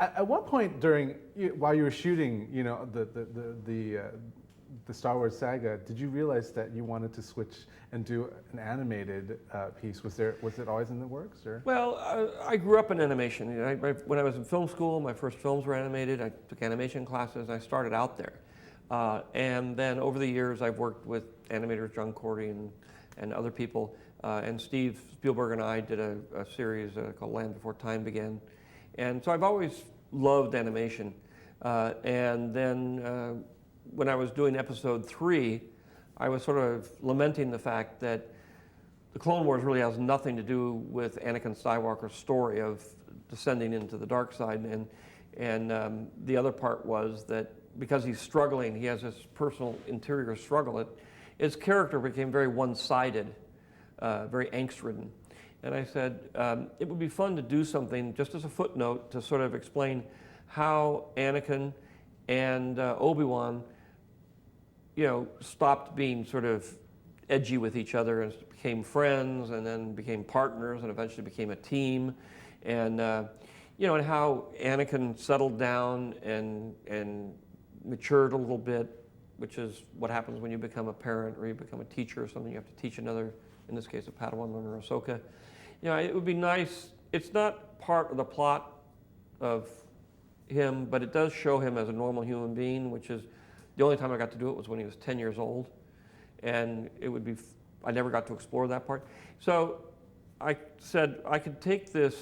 At what point during while you were shooting, the Star Wars saga, did you realize that you wanted to switch and do an animated piece? Was it always in the works, or? Well, I grew up in animation. When I was in film school, my first films were animated. I took animation classes. I started out there, and then over the years, I've worked with animators John Cordy and other people. And Steve Spielberg and I did a series called Land Before Time Began, and so I've always loved animation. And then when I was doing episode 3, I was sort of lamenting the fact that the Clone Wars really has nothing to do with Anakin Skywalker's story of descending into the dark side, and the other part was that because he's struggling, he has this personal interior struggle. His character became very one-sided, very angst-ridden. And I said, it would be fun to do something, just as a footnote, to sort of explain how Anakin and Obi-Wan, stopped being sort of edgy with each other and became friends, and then became partners, and eventually became a team, and and how Anakin settled down and matured a little bit, which is what happens when you become a parent or you become a teacher or something. You have to teach another, in this case, a Padawan learner, Ahsoka. It would be nice. It's not part of the plot of him, but it does show him as a normal human being, which is the only time I got to do it was when he was 10 years old, and I never got to explore that part. So I said I could take this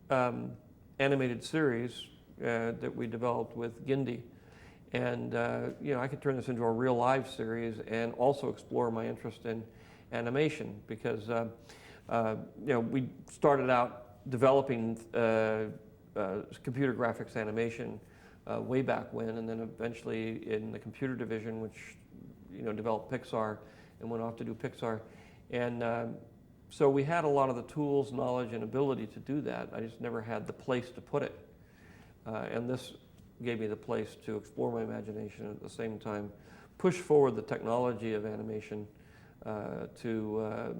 animated series that we developed with Gindi, and I could turn this into a real live series and also explore my interest in animation, because we started out developing computer graphics animation way back when, and then eventually in the computer division, which developed Pixar and went off to do Pixar. And so we had a lot of the tools, knowledge, and ability to do that. I just never had the place to put it. And this gave me the place to explore my imagination, and at the same time push forward the technology of animation to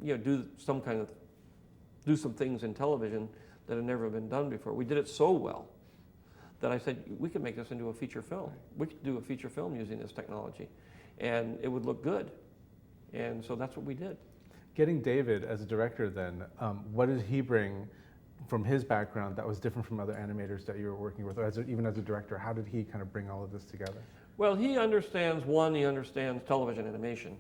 do some things in television that had never been done before. We did it so well that I said, we could make this into a feature film. We could do a feature film using this technology, and it would look good. And so that's what we did. Getting David as a director then, what did he bring from his background that was different from other animators that you were working with, or even as a director? How did he kind of bring all of this together? Well, he understands television animation.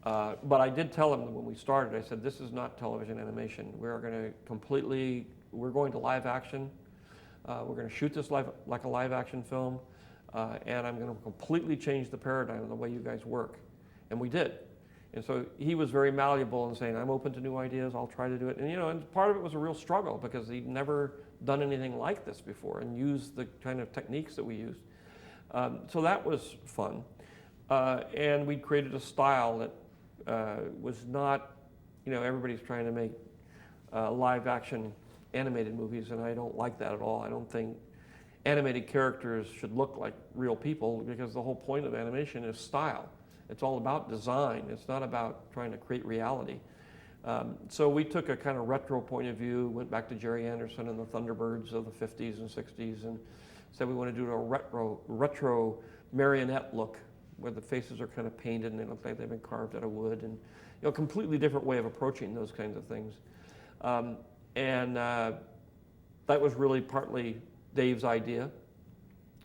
But I did tell him when we started, I said, this is not television animation. We're going to live action. We're going to shoot this like a live action film, and I'm going to completely change the paradigm of the way you guys work. And we did. And so he was very malleable in saying, I'm open to new ideas, I'll try to do it. And and part of it was a real struggle, because he'd never done anything like this before and used the kind of techniques that we used. So that was fun. And we created a style that was not, everybody's trying to make live action animated movies, and I don't like that at all. I don't think animated characters should look like real people, because the whole point of animation is style. It's all about design. It's not about trying to create reality. So we took a kind of retro point of view, went back to Jerry Anderson and the Thunderbirds of the 50s and 60s, and said we want to do a retro marionette look, where the faces are kind of painted and they look like they've been carved out of wood, and a completely different way of approaching those kinds of things. And that was really partly Dave's idea,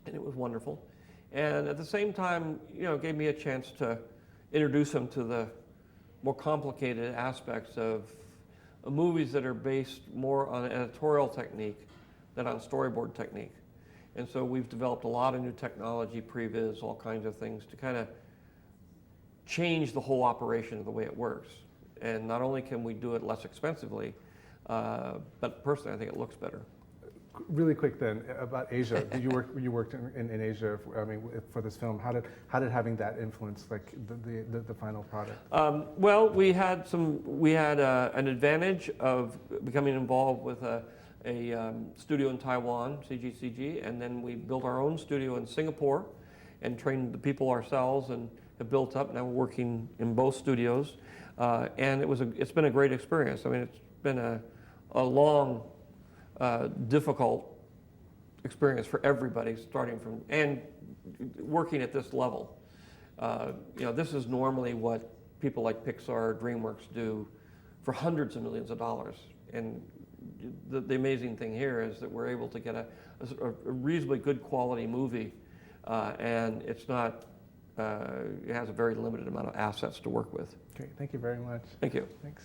and it was wonderful. And at the same time, it gave me a chance to introduce him to the more complicated aspects of movies that are based more on editorial technique than on storyboard technique. And so we've developed a lot of new technology, previs, all kinds of things to kind of change the whole operation of the way it works. And not only can we do it less expensively, but personally, I think it looks better. Really quick then, about Asia. You worked in Asia, for this film. How did having that influence the final product? Well, we had an advantage of becoming involved with a studio in Taiwan, CGCG, and then we built our own studio in Singapore and trained the people ourselves, and have built up. Now we're working in both studios, and it's been a great experience. It's been a long, difficult experience for everybody, starting from, and working at this level. This is normally what people like Pixar, DreamWorks do for hundreds of millions of dollars. And the amazing thing here is that we're able to get a reasonably good quality movie, and it's not, it has a very limited amount of assets to work with. Great, thank you very much. Thank you. Thanks.